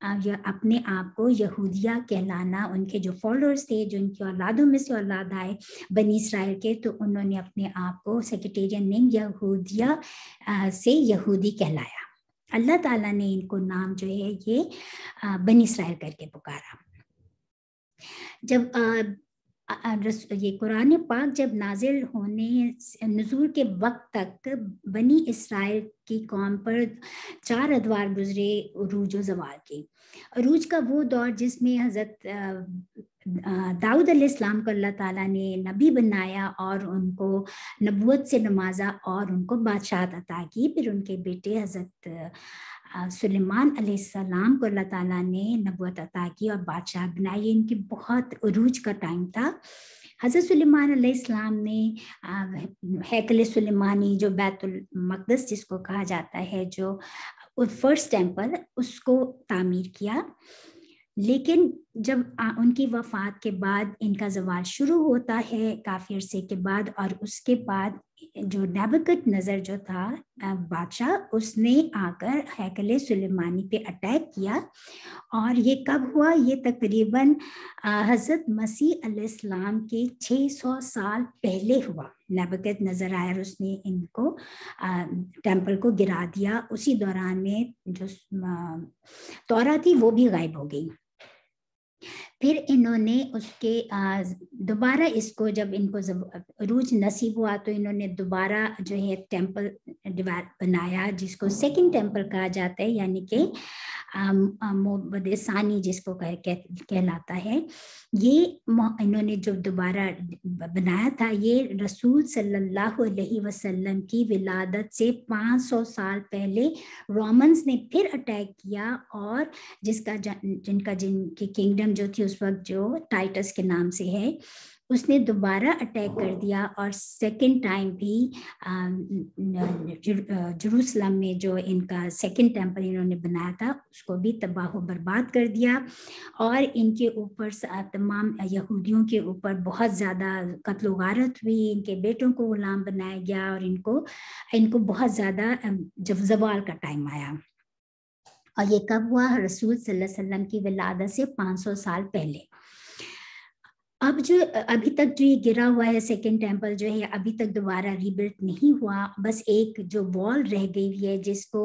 اپنے آپ کو یہودیہ کہلانا، ان کے جو فالوورز تھے، جو ان کی اولادوں میں سے اولاد آئے بنی اسرائیل کے، تو انہوں نے اپنے آپ کو سیکریٹیرین نیم یہودیہ سے یہودی کہلایا. اللہ تعالیٰ نے ان کو نام جو ہے یہ بنی اسرائیل کر کے پکارا. جب یہ قرآن پاک جب نازل ہونے نزول کے وقت تک بنی اسرائیل کی قوم پر 4 ادوار گزرے عروج و زوال کے. عروج کا وہ دور جس میں حضرت داؤد علیہ السلام کو اللہ تعالیٰ نے نبی بنایا اور ان کو نبوت سے نوازا اور ان کو بادشاہت عطا کی. پھر ان کے بیٹے حضرت سلیمان علیہ السلام کو اللہ تعالیٰ نے نبوت عطا کی اور بادشاہ بنائی. ان کی بہت عروج کا ٹائم تھا. حضرت سلیمان علیہ السلام نے ہیکل سلیمانی جو بیت المقدس جس کو کہا جاتا ہے، جو فرسٹ ٹیمپل، اس کو تعمیر کیا. لیکن جب ان کی وفات کے بعد ان کا زوال شروع ہوتا ہے کافی عرصے کے بعد، اور اس کے بعد جو نیبوکڈ نظر جو تھا بادشاہ، اس نے آ کر ہیکل سلیمانی پہ اٹیک کیا. اور یہ کب ہوا؟ یہ تقریباً حضرت مسیح علیہ السلام کے 600 سال پہلے ہوا. نیبوکڈ نظر آیا اور اس نے ان کو ٹیمپل کو گرا دیا. اسی دوران میں جو تورات تھی وہ بھی غائب ہو گئی. پھر انہوں نے اس کے دوبارہ اس کو جب ان کو عروج نصیب ہوا تو انہوں نے دوبارہ جو ہے ٹیمپل بنایا جس کو سیکنڈ ٹیمپل کہا جاتا ہے، یعنی کہ معبد ثانی جس کو کہلاتا ہے. یہ انہوں نے جو دوبارہ بنایا تھا، یہ رسول صلی اللہ علیہ وسلم کی ولادت سے 500 سال پہلے رومنز نے پھر اٹیک کیا، اور جن کی کنگڈم جو تھی اس وقت جو ٹائٹس کے نام سے ہے، اس نے دوبارہ اٹیک کر دیا اور سیکنڈ ٹائم بھی جروسلم میں جو ان کا سیکنڈ ٹیمپل انہوں نے بنایا تھا اس کو بھی تباہ و برباد کر دیا. اور ان کے اوپر تمام یہودیوں کے اوپر بہت زیادہ قتل و غارت ہوئی. ان کے بیٹوں کو غلام بنایا گیا اور ان کو بہت زیادہ جب زوال کا ٹائم آیا. اور یہ کب ہوا؟ رسول صلی اللہ علیہ وسلم کی ولادت سے 500 سال پہلے. ابھی تک جو یہ گرا ہوا ہے سیکنڈ ٹیمپل جو ہے ابھی تک دوبارہ ریبلٹ نہیں ہوا. بس ایک جو وال رہ گئی ہوئی ہے جس کو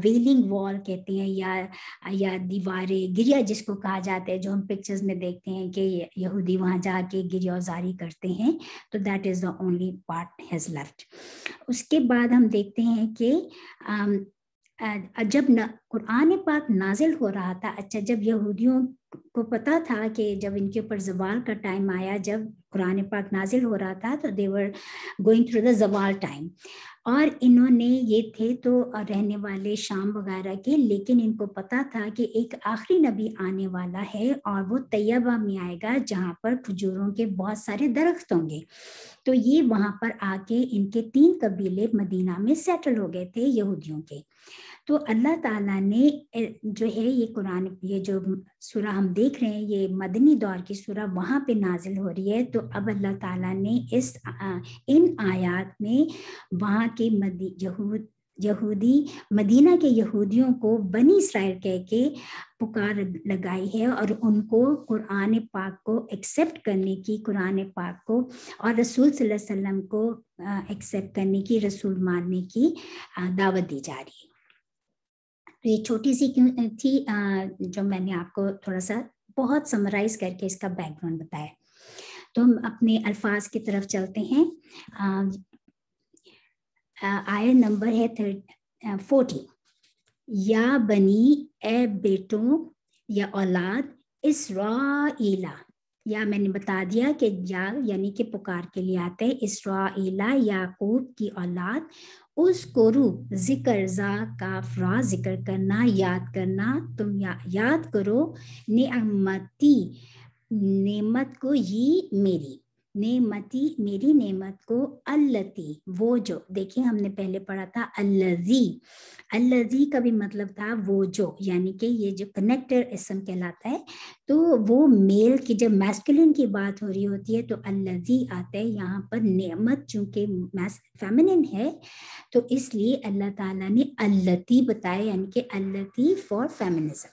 ویلنگ وال کہتے ہیں یا دیواریں گریا جس کو کہا جاتا ہے، جو ہم پکچرز میں دیکھتے ہیں کہ یہودی وہاں جا کے گریا زاری کرتے ہیں. تو that is the only part has left. اس کے بعد ہم دیکھتے ہیں کہ جب قرآن پاک نازل ہو رہا تھا، جب یہودیوں کو پتا تھا کہ جب ان کے اوپر زوال کا ٹائم آیا، جب قرآن پاک نازل ہو رہا تھا تو they were going through the زوال ٹائم. اور انہوں نے یہ تھے تو رہنے والے شام وغیرہ کے، لیکن ان کو پتا تھا کہ ایک آخری نبی آنے والا ہے اور وہ طیبہ میں آئے گا جہاں پر کھجوروں کے بہت سارے درخت ہوں گے. تو یہ وہاں پر آ کے ان کے 3 قبیلے مدینہ میں سیٹل ہو گئے تھے یہودیوں کے. تو اللہ تعالیٰ نے جو ہے یہ جو سورہ ہم دیکھ رہے ہیں یہ مدنی دور کی سورہ وہاں پہ نازل ہو رہی ہے. تو اب اللہ تعالیٰ نے ان آیات میں وہاں کے یہودی مدینہ کے یہودیوں کو بنی اسرائیل کہہ کے پکار لگائی ہے، اور ان کو قرآن پاک کو ایکسیپٹ کرنے کی، قرآن پاک کو اور رسول صلی اللہ علیہ وسلم کو ایکسیپٹ کرنے کی، رسول ماننے کی دعوت دی جا رہی ہے. تو یہ چھوٹی سی تھی جو میں نے آپ کو تھوڑا سا بہت سمرائز کر کے اس کا بیک گراؤنڈ بتایا. تو ہم اپنے الفاظ کی طرف چلتے ہیں. آیت نمبر ہے 40. یا بنی، اے بیٹوں یا اولاد، اسرائیلہ. یا میں نے بتا دیا کہ یا یعنی کہ پکار کے لیے آتے ہیں. اسرائیلہ یعقوب کی اولاد. اس کرو ذکر ذا کافرا ذکر کرنا، یاد کرنا. تم یاد کرو نعمتی نعمت کو، یہ میری نعمتی میری نعمت کو، اللتی وہ جو. دیکھیں ہم نے پہلے پڑھا تھا الذی کا بھی مطلب تھا وہ جو، یعنی کہ یہ جو کنیکٹر اسم کہلاتا ہے. تو وہ میل کی جب میسکولین کی بات ہو رہی ہوتی ہے تو الذی آتا ہے. یہاں پر نعمت چونکہ فیمنن ہے تو اس لیے اللہ تعالیٰ نے اللتی بتایا، یعنی کہ اللتی فار فیمنزم.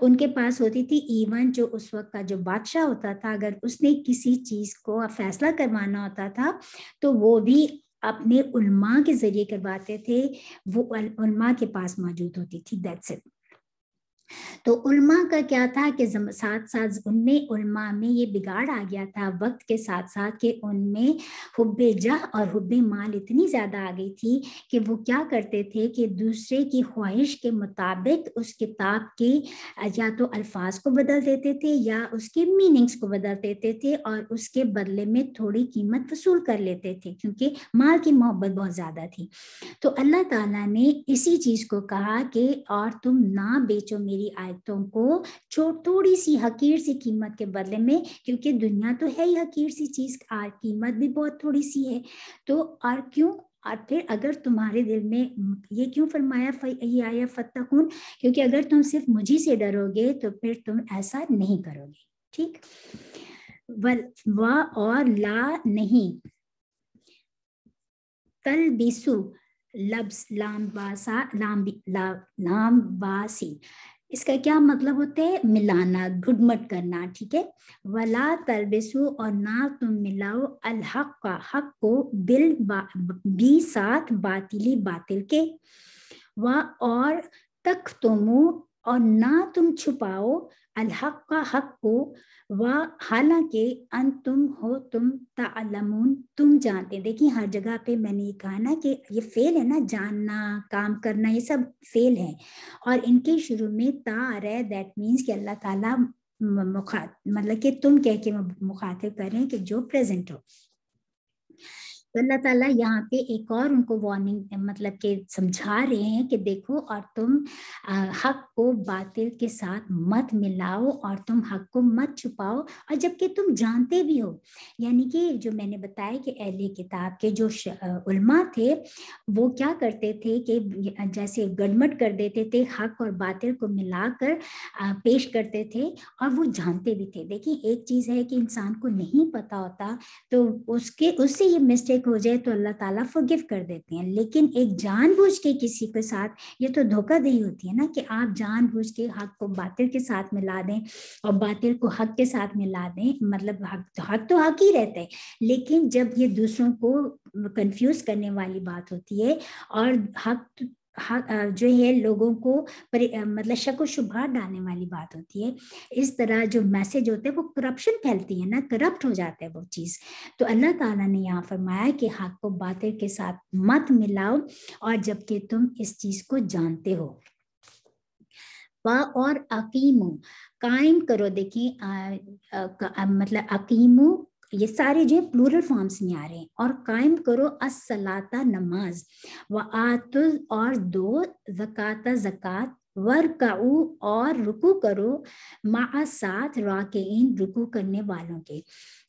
ان کے پاس ہوتی تھی. ایون جو اس وقت کا جو بادشاہ ہوتا تھا, اگر اس نے کسی چیز کو فیصلہ کروانا ہوتا تھا تو وہ بھی اپنے علماء کے ذریعے کرواتے تھے, وہ علماء کے پاس موجود ہوتی تھی. That's it. تو علماء کا کیا تھا کہ ساتھ ساتھ ان میں علماء میں یہ بگاڑ آ گیا تھا وقت کے ساتھ ساتھ کہ ان میں حب جاہ اور حب مال اتنی زیادہ آ گئی تھی کہ وہ کیا کرتے تھے کہ دوسرے کی خواہش کے مطابق اس کتاب کے یا تو الفاظ کو بدل دیتے تھے یا اس کے میننگز کو بدل دیتے تھے اور اس کے بدلے میں تھوڑی قیمت وصول کر لیتے تھے کیونکہ مال کی محبت بہت زیادہ تھی. تو اللہ تعالیٰ نے اسی چیز کو کہا کہ اور تم نہ بیچو میری آیتوں کو تھوڑی سی حقیر سی قیمت کے بدلے میں, کیونکہ دنیا تو ہے ہی حقیر سی چیز, قیمت بھی بہت تھوڑی سی ہے. تو اور کیوں, اور پھر اگر تمہارے دل میں یہ کیوں فرمایا یہ آیا فتقون, کیونکہ اگر تم صرف مجھے سے ڈرو گے تو پھر تم ایسا نہیں کرو گے. ٹھیک. اور لا نہیں, تلبسو لبس لام باسی, اس کا کیا مطلب ہوتا ہے؟ ملانا, گڈمٹ کرنا. ٹھیک ہے. ولا تلبسو, اور نہ تم ملاؤ الحق کا, حق کو, بھی ساتھ باطلی باطل کے. اور تکتمو, اور نہ تم چھپاؤ الحق کا, حق کو. حالانکہ انتم ہو تم تعلمون, تم جانتے. دیکھیں ہر جگہ پہ میں نے یہ کہا نا کہ یہ فعل ہے نا, جاننا, کام کرنا, یہ سب فعل ہے اور ان کے شروع میں تا آ رہا ہے. دیٹ مینس کہ اللہ تعالیٰ مطلب کہ تم کہہ کے مخاطب کر رہے ہیں کہ جو پریزنٹ ہو. تو اللہ تعالیٰ یہاں پہ ایک اور ان کو وارننگ مطلب کہ سمجھا رہے ہیں کہ دیکھو, اور تم حق کو باطل کے ساتھ مت ملاؤ اور تم حق کو مت چھپاؤ, اور جبکہ تم جانتے بھی ہو. یعنی کہ جو میں نے بتایا کہ اہل کتاب کے جو علماء تھے وہ کیا کرتے تھے کہ جیسے گڑمٹ کر دیتے تھے, حق اور باطل کو ملا کر پیش کرتے تھے اور وہ جانتے بھی تھے. دیکھیں ایک چیز ہے کہ انسان کو نہیں پتا ہوتا تو اس سے یہ مسٹیک ہو جائے تو اللہ تعالیٰ فورگیو کر دیتے ہیں, لیکن ایک جان بوجھ کے کسی کے ساتھ یہ تو دھوکہ دہی ہوتی ہے نا کہ آپ جان بوجھ کے حق کو باطل کے ساتھ ملا دیں اور باطل کو حق کے ساتھ ملا دیں. مطلب حق تو حق ہی رہتا ہے, لیکن جب یہ دوسروں کو کنفیوز کرنے والی بات ہوتی ہے اور حق جو ہے لوگوں کو مطلب شک و شبہات ڈالنے والی بات ہوتی ہے, اس طرح جو میسج ہوتے ہیں وہ کرپشن پھیلتی ہے نا, کرپٹ ہو جاتا ہے وہ چیز. تو اللہ تعالیٰ نے یہاں فرمایا کہ حق کو باطل کے ساتھ مت ملاؤ اور جبکہ تم اس چیز کو جانتے ہو. اور اقیمو, قائم کرو. دیکھیں مطلب اقیمو یہ سارے جو پلورل فارمز میں آ رہے ہیں, اور قائم کرو الصلاۃ, نماز, وآتوا, اور دو, زکوٰۃ, زکوٰۃ, ورکعوا, اور رکوع کرو, مع, ساتھ, راکعین, رکوع کرنے والوں کے.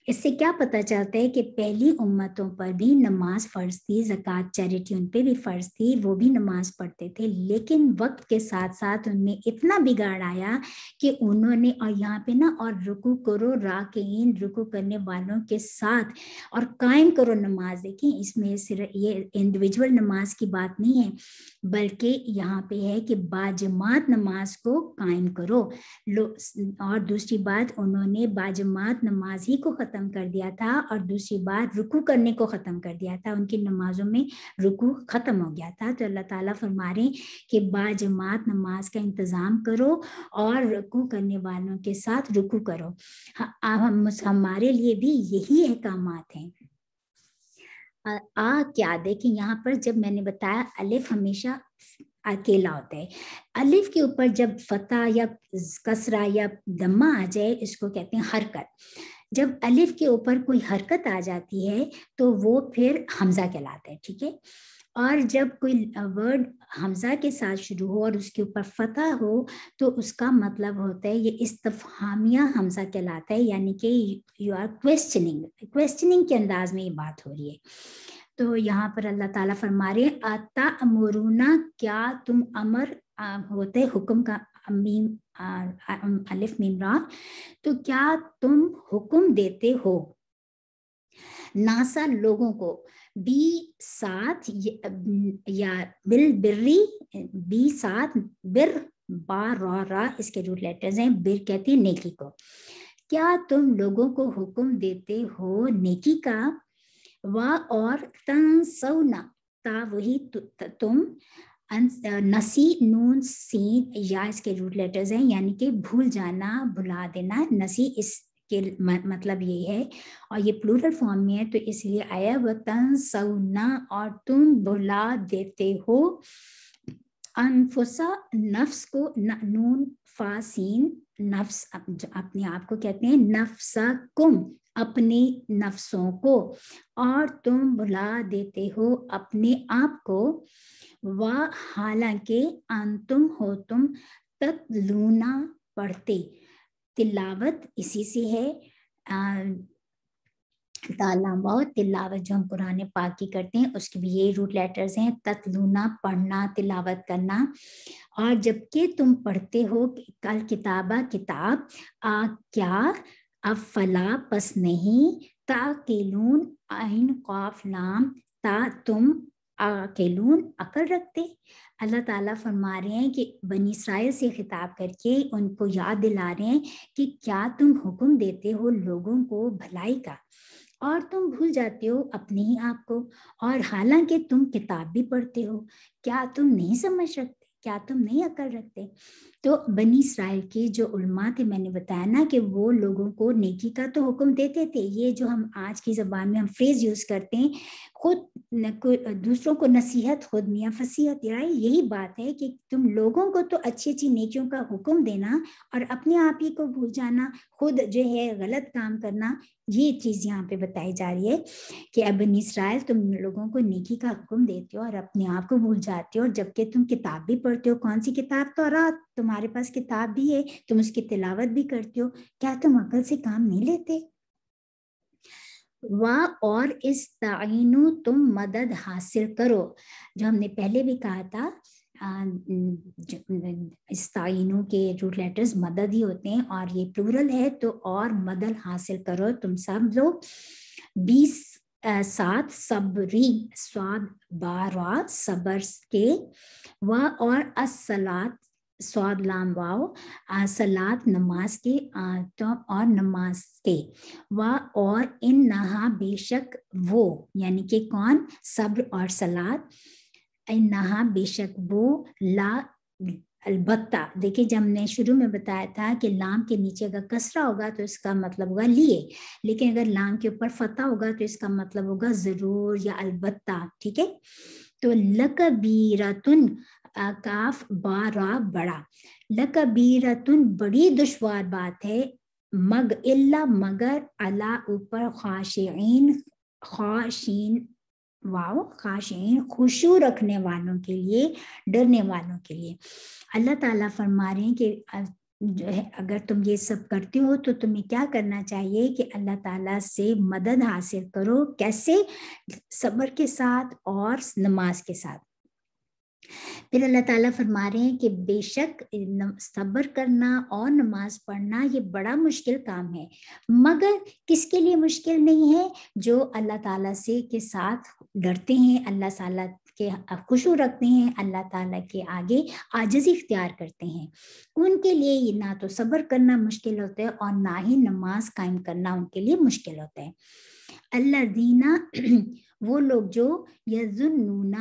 اس سے کیا پتہ چلتا ہے کہ پہلی امتوں پر بھی نماز فرض تھی, زکوٰۃ چیریٹی ان پہ بھی فرض تھی, وہ بھی نماز پڑھتے تھے, لیکن وقت کے ساتھ ساتھ ان میں اتنا بگاڑ آیا کہ انہوں نے, اور یہاں پہ نا, اور رکوع کرو, راکعین, رکوع کرنے والوں کے ساتھ, اور قائم کرو نماز. دیکھیں اس میں صرف یہ انڈیویجول نماز کی بات نہیں ہے بلکہ یہاں پہ ہے کہ باجماعت نماز کو قائم کرو. اور دوسری بات, انہوں نے باجماعت نماز ہی کو ختم کر دیا تھا, اور دوسری بات رکوع کرنے کو ختم کر دیا تھا, ان کی نمازوں میں رکوع ختم ہو گیا تھا. تو اللہ تعالیٰ فرما رہے ہیں کہ باجماعت نماز کا انتظام کرو اور رکوع کرنے والوں کے ساتھ رکوع کرو. ہمارے لیے بھی یہی احکامات ہیں. کیا دیکھیں یہاں پر جب میں نے بتایا الف ہمیشہ اکیلا ہوتا ہے, الف کے اوپر جب فتح یا کسرہ یا دمہ آ جائے اس کو کہتے ہیں حرکت. جب الف کے اوپر کوئی حرکت آ جاتی ہے تو وہ پھر حمزہ کہلاتا ہے. ٹھیک ہے. اور جب کوئی ورڈ حمزہ کے ساتھ شروع ہو اور اس کے اوپر فتح ہو تو اس کا مطلب ہوتا ہے یہ استفہامیہ حمزہ کہلاتا ہے, یعنی کہ یو آر کویسچننگ کے انداز میں یہ بات ہو رہی ہے. تو یہاں پر اللہ تعالیٰ فرما رہے ہیں اتأمرون, کیا تم امر ہوتے حکم کا, الف میم را, تو کیا تم حکم دیتے ہو, ناسا لوگوں کو, بھی ساتھ, یا بالبری, بھی ساتھ, بر با را اس کے روٹ لیٹرز ہیں، بر کہتے ہیں نیکی کو. کیا تم لوگوں کو حکم دیتے ہو نیکی کا، اور تنسونا تا وہی تم، نسی نون سین یا اس کے روٹ لیٹرز ہیں، یعنی کہ بھول جانا، بھلا دینا. نسی اس کے مطلب یہ ہے، اور یہ پلورل فارم میں ہے تو اس لیے آیا وہ تنسونا، اور تم بھلا دیتے ہو، انفسا نفس کو، نون فاسین نفس اپنے آپ کو کہتے ہیں، نفسکم اپنے نفسوں کو، اور تم بھلا دیتے ہو اپنے آپ کو، حالانکہ انتم ہو تم تتلونا پڑھتے. تلاوت اسی سے ہے، تلاوت جو ہم قرآن پاک کی کرتے ہیں اس کے بھی یہ روٹ لیٹرز ہیں، تتلونا پڑھنا، تلاوت کرنا. اور جبکہ تم پڑھتے ہو کل کتابہ کتاب، کیا افلا پس نہیں، تاقلون عین قاف لام تا تم عاقلون عقل رکھتے. اللہ تعالیٰ فرما رہے ہیں کہ بنی اسرائیل سے خطاب کر کے ان کو یاد دلا رہے ہیں کہ کیا تم حکم دیتے ہو لوگوں کو بھلائی کا، اور تم بھول جاتے ہو اپنے ہی آپ کو، اور حالانکہ تم کتاب بھی پڑھتے ہو. کیا تم نہیں سمجھ رکھتے، کیا تم نہیں عقل رکھتے؟ تو بنی اسرائیل کے جو علماء تھے، میں نے بتایا نا کہ وہ لوگوں کو نیکی کا تو حکم دیتے تھے. یہ جو ہم آج کی زبان میں ہم فریز یوز کرتے ہیں، خود دوسروں کو نصیحت خود میاں فصیحت، یہی بات ہے کہ تم لوگوں کو تو اچھی اچھی نیکیوں کا حکم دینا اور اپنے آپ ہی کو بھول جانا، خود جو ہے غلط کام کرنا. یہ چیز یہاں پہ بتائی جا رہی ہے کہ اب بنی اسرائیل تم لوگوں کو نیکی کا حکم دیتے ہو اور اپنے آپ کو بھول جاتے ہو، جبکہ تم کتاب بھی پڑھتے ہو. کون سی کتاب؟ تورات. تمہارے پاس کتاب بھی ہے، تم اس کی تلاوت بھی کرتے ہو. کیا تم عقل سے کام نہیں لیتے؟ اور استعینوا تم مدد حاصل کرو، جو ہم نے پہلے بھی کہا تھا، استعینوا کے روٹ لیٹرز مدد ہی ہوتے ہیں، اور یہ پلورل ہے تو اور مدد حاصل کرو تم سب لوگ. 7 صبری، سواد بارا صبر کے، اور الصلاۃ سواد لام واو صلاۃ نماز کے، اور نماز کے، اور انہا بے شک وہ، یعنی کہ کون؟ صبر اور صلاۃ. انہا بے شک وہ، لا البتہ. دیکھیں جب ہم نے شروع میں بتایا تھا کہ لام کے نیچے اگر کسرہ ہوگا تو اس کا مطلب ہوگا لیے، لیکن اگر لام کے اوپر فتح ہوگا تو اس کا مطلب ہوگا ضرور یا البتہ. ٹھیک ہے، تو لکبیرتن، کاف بارا بڑا، لکبیرتن بڑی دشوار بات ہے، الا مگر، علا اوپر، خاشعین خاشین واو خاشعین خشوع رکھنے والوں کے لیے، ڈرنے والوں کے لیے. اللہ تعالیٰ فرما رہے ہیں کہ جو ہے اگر تم یہ سب کرتے ہو تو تمہیں کیا کرنا چاہیے کہ اللہ تعالیٰ سے مدد حاصل کرو. کیسے؟ صبر کے ساتھ اور نماز کے ساتھ. پھر اللہ تعالیٰ فرما رہے ہیں کہ بے شک صبر کرنا اور نماز پڑھنا یہ بڑا مشکل کام ہے، مگر کس کے لیے مشکل نہیں ہے؟ جو اللہ تعالیٰ سے کے ساتھ ڈرتے ہیں، اللہ تعالیٰ کے خشوع رکھتے ہیں، اللہ تعالیٰ کے آگے عاجزی اختیار کرتے ہیں، ان کے لیے یہ نہ تو صبر کرنا مشکل ہوتا ہے اور نہ ہی نماز قائم کرنا ان کے لیے مشکل ہوتا ہے. الذین، وہ لوگ جو، یظنون،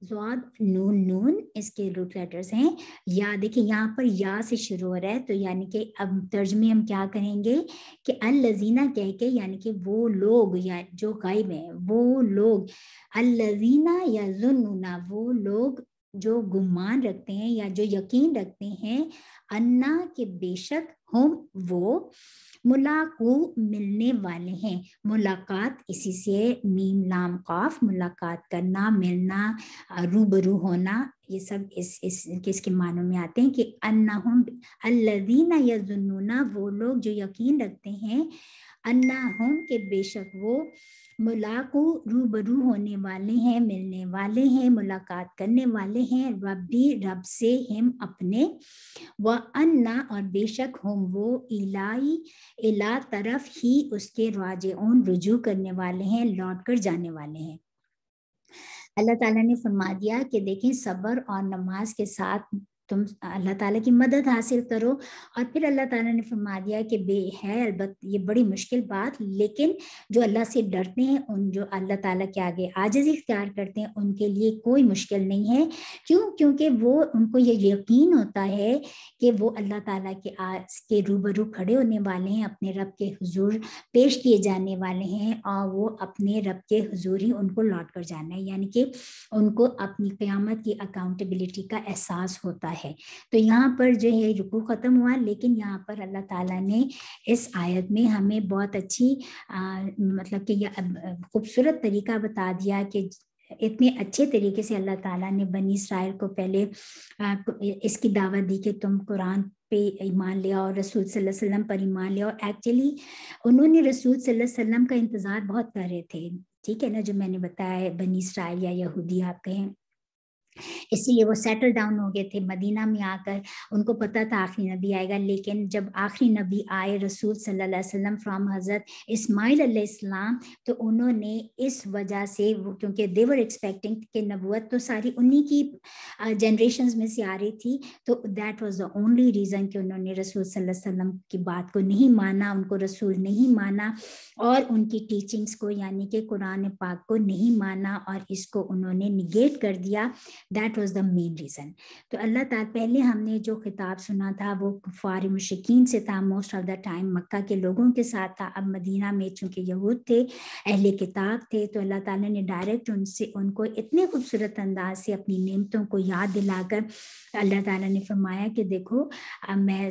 زواد نون نون اس کے روٹ لیٹرز ہیں، یا دیکھیں یہاں پر یا سے شروع ہو رہا ہے تو یعنی کہ اب ترجمے ہم کیا کریں گے کہ الذین کہہ کے، یعنی کہ وہ لوگ، یا جو غائب ہیں وہ لوگ، الذین یظنون وہ لوگ جو گمان رکھتے ہیں یا جو یقین رکھتے ہیں، انا کہ بے شک، ہم وہ، ملاقو ملنے والے ہیں. ملاقات اسی سے میم لام قاف، ملاقات کرنا، ملنا، روبرو ہونا، یہ سب اس کے معنوں میں آتے ہیں کہ انہم الذین یظنون وہ لوگ جو یقین رکھتے ہیں، انہم کہ بے شک وہ، ملاقو روبرو ہونے والے ہیں، ملنے والے ہیں، ملاقات کرنے والے ہیں، ربی رب سے، ہم اپنے، وَأَنَّا اور بے شک ہم وہ، الا طرف ہی اس کے راجعون رجوع کرنے والے ہیں، لوٹ کر جانے والے ہیں. اللہ تعالیٰ نے فرما دیا کہ دیکھیں صبر اور نماز کے ساتھ تم اللہ تعالیٰ کی مدد حاصل کرو. اور پھر اللہ تعالیٰ نے فرما دیا کہ بے ہے البتہ یہ بڑی مشکل بات، لیکن جو اللہ سے ڈرتے ہیں، ان جو اللہ تعالیٰ کے آگے عاجزی اختیار کرتے ہیں، ان کے لیے کوئی مشکل نہیں ہے. کیوں؟ کیونکہ وہ ان کو یہ یقین ہوتا ہے کہ وہ اللہ تعالیٰ کے روبرو کھڑے ہونے والے ہیں، اپنے رب کے حضور پیش کیے جانے والے ہیں، اور وہ اپنے رب کے حضور ہی ان کو لوٹ کر جانا ہے، یعنی کہ ان کو اپنی قیامت کی اکاؤنٹیبلٹی کا احساس ہوتا ہے. تو یہاں پر جو ہے رکوع ختم ہوا، لیکن یہاں پر اللہ تعالیٰ نے اس آیت میں ہمیں بہت اچھی مطلب کہ یہ خوبصورت طریقہ بتا دیا کہ اتنے اچھے طریقے سے اللہ تعالیٰ نے بنی اسرائیل کو پہلے اس کی دعوت دی کہ تم قرآن پہ ایمان لے اور رسول صلی اللہ علیہ وسلم پر ایمان لے. اور ایکچولی انہوں نے رسول صلی اللہ علیہ وسلم کا انتظار بہت کر رہے تھے، ٹھیک ہے نا، جو میں نے بتایا ہے بنی اسرائیل یا یہودی آپ کہیں، اسی لیے وہ سیٹل ڈاؤن ہو گئے تھے مدینہ میں آ کر. ان کو پتا تھا آخری نبی آئے گا، لیکن جب آخری نبی آئے رسول صلی اللہ علیہ وسلم فرام حضرت اسماعیل علیہ السلام، تو انہوں نے اس وجہ سے کیونکہ they were expecting کہ نبوت تو ساری انہی کی جنریشنز میں سے آ رہی تھی، تو that was the only reason کہ انہوں نے رسول صلی اللہ علیہ وسلم کی بات کو نہیں مانا، ان کو رسول نہیں مانا، اور ان کی ٹیچنگز کو یعنی کہ قرآن پاک کو نہیں مانا، اور اس کو انہوں نے نگیٹ کر دیا. That was the main reason. تو اللہ تعالیٰ پہلے ہم نے جو خطاب سنا تھا وہ کفار مشرکین سے تھا، موسٹ آف دا ٹائم مکہ کے لوگوں کے ساتھ تھا. اب مدینہ میں چونکہ یہود تھے، اہل کتاب تھے، تو اللہ تعالیٰ نے ڈائریکٹ ان کو اتنے خوبصورت انداز سے اپنی نعمتوں کو یاد دلا کر اللہ تعالیٰ نے فرمایا کہ دیکھو میں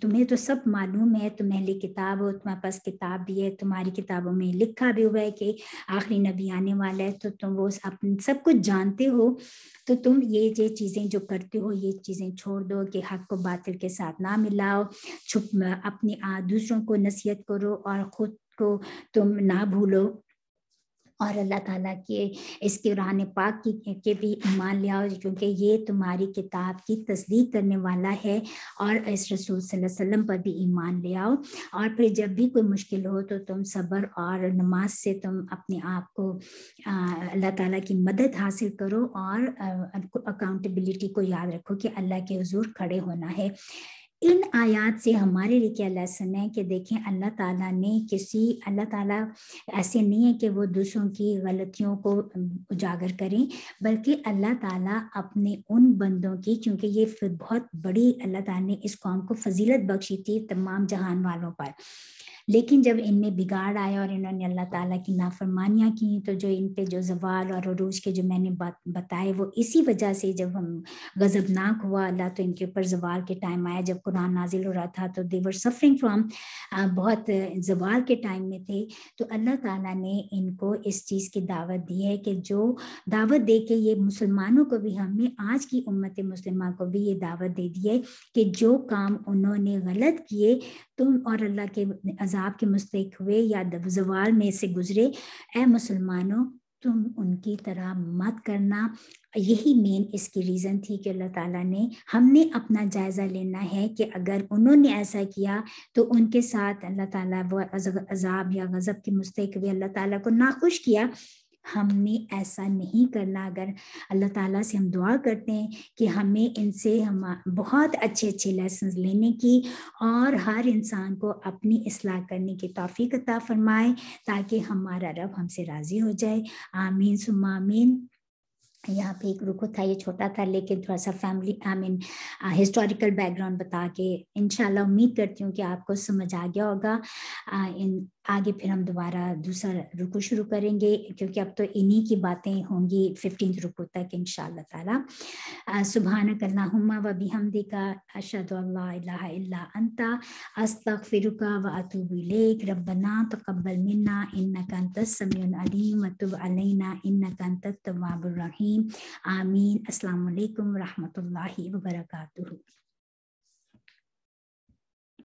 تمہیں تو سب معلوم ہے، تم اہل کتاب ہو، تمہارے پاس کتاب بھی ہے، تمہاری کتابوں میں لکھا بھی ہوا ہے کہ آخری نبی آنے والا ہے، تو تم وہ سب کچھ جانتے ہو، تو تم یہ چیزیں جو کرتے ہو یہ چیزیں چھوڑ دو کہ حق کو باطل کے ساتھ نہ ملاؤ، اپنے دوسروں کو نصیحت کرو اور خود کو تم نہ بھولو، اور اللہ تعالیٰ کے اس قرآن پاک کے بھی ایمان لے آؤ، کیونکہ یہ تمہاری کتاب کی تصدیق کرنے والا ہے، اور اس رسول صلی اللہ علیہ وسلم پر بھی ایمان لے آؤ. اور پھر جب بھی کوئی مشکل ہو تو تم صبر اور نماز سے تم اپنے آپ کو اللہ تعالیٰ کی مدد حاصل کرو، اور اکاؤنٹیبلٹی کو یاد رکھو کہ اللہ کے حضور کھڑے ہونا ہے. ان آیات سے ہمارے لیے کیا لیسن ہے کہ دیکھیں اللہ تعالیٰ نے اللہ تعالیٰ ایسے نہیں ہے کہ وہ دوسروں کی غلطیوں کو اجاگر کریں، بلکہ اللہ تعالیٰ اپنے ان بندوں کی، چونکہ یہ بہت بڑی اللہ تعالیٰ نے اس قوم کو فضیلت بخشی تھی تمام جہان والوں پر، لیکن جب ان میں بگاڑ آیا اور انہوں نے اللہ تعالیٰ کی نافرمانیاں کی، تو جو ان پہ جو زوال اور عروج کے جو میں نے بتائے وہ اسی وجہ سے جب ہم غضبناک ہوا اللہ تو ان کے اوپر زوال کے ٹائم آیا. جب قرآن نازل ہو رہا تھا تو they were suffering from بہت زوال کے ٹائم میں تھے. تو اللہ تعالیٰ نے ان کو اس چیز کی دعوت دی ہے کہ جو دعوت دے کے یہ مسلمانوں کو بھی، ہم نے آج کی امت مسلمہ کو بھی یہ دعوت دے دی ہے کہ جو کام انہوں نے غلط کیے تم اور اللہ کے عذاب کے مستحق ہوئے یا زوال میں سے گزرے، اے مسلمانوں تم ان کی طرح مت کرنا. یہی مین اس کی ریزن تھی کہ اللہ تعالیٰ نے ہم نے اپنا جائزہ لینا ہے کہ اگر انہوں نے ایسا کیا تو ان کے ساتھ اللہ تعالیٰ وہ عذاب یا غضب کے مستحق ہوئے، اللہ تعالیٰ کو ناخوش کیا. ہم نے ایسا نہیں کرنا. اگر اللہ تعالیٰ سے ہم دعا کرتے ہیں کہ ہمیں ان سے ہم بہت اچھے لیسنز لینے کی اور ہر انسان کو اپنی اصلاح کرنے کی توفیق عطا فرمائے تاکہ ہمارا رب ہم سے راضی ہو جائے. آمین ثم آمین. یہاں پہ ایک رکو تھا، یہ چھوٹا تھا لیکن تھوڑا سا فیملی ہسٹوریکل بیک گراؤنڈ بتا کے انشاءاللہ امید کرتی ہوں کہ آپ کو سمجھ آ گیا ہوگا. آگے پھر ہم دوبارہ دوسرا رکو شروع کریں گے کیونکہ اب تو انہی کی باتیں ہوں گی 15 رکو تک انشاءاللہ تعالی. سبحانک اللہم و بحمدک اشہد ان لا الہ الا انت استغفرک و اتوب الیک. ربنا تقبل منا انک انت السمیع العلیم وتب علینا انک انت التواب الرحیم. آمین. السلام علیکم ورحمۃ اللہ وبرکاتہ.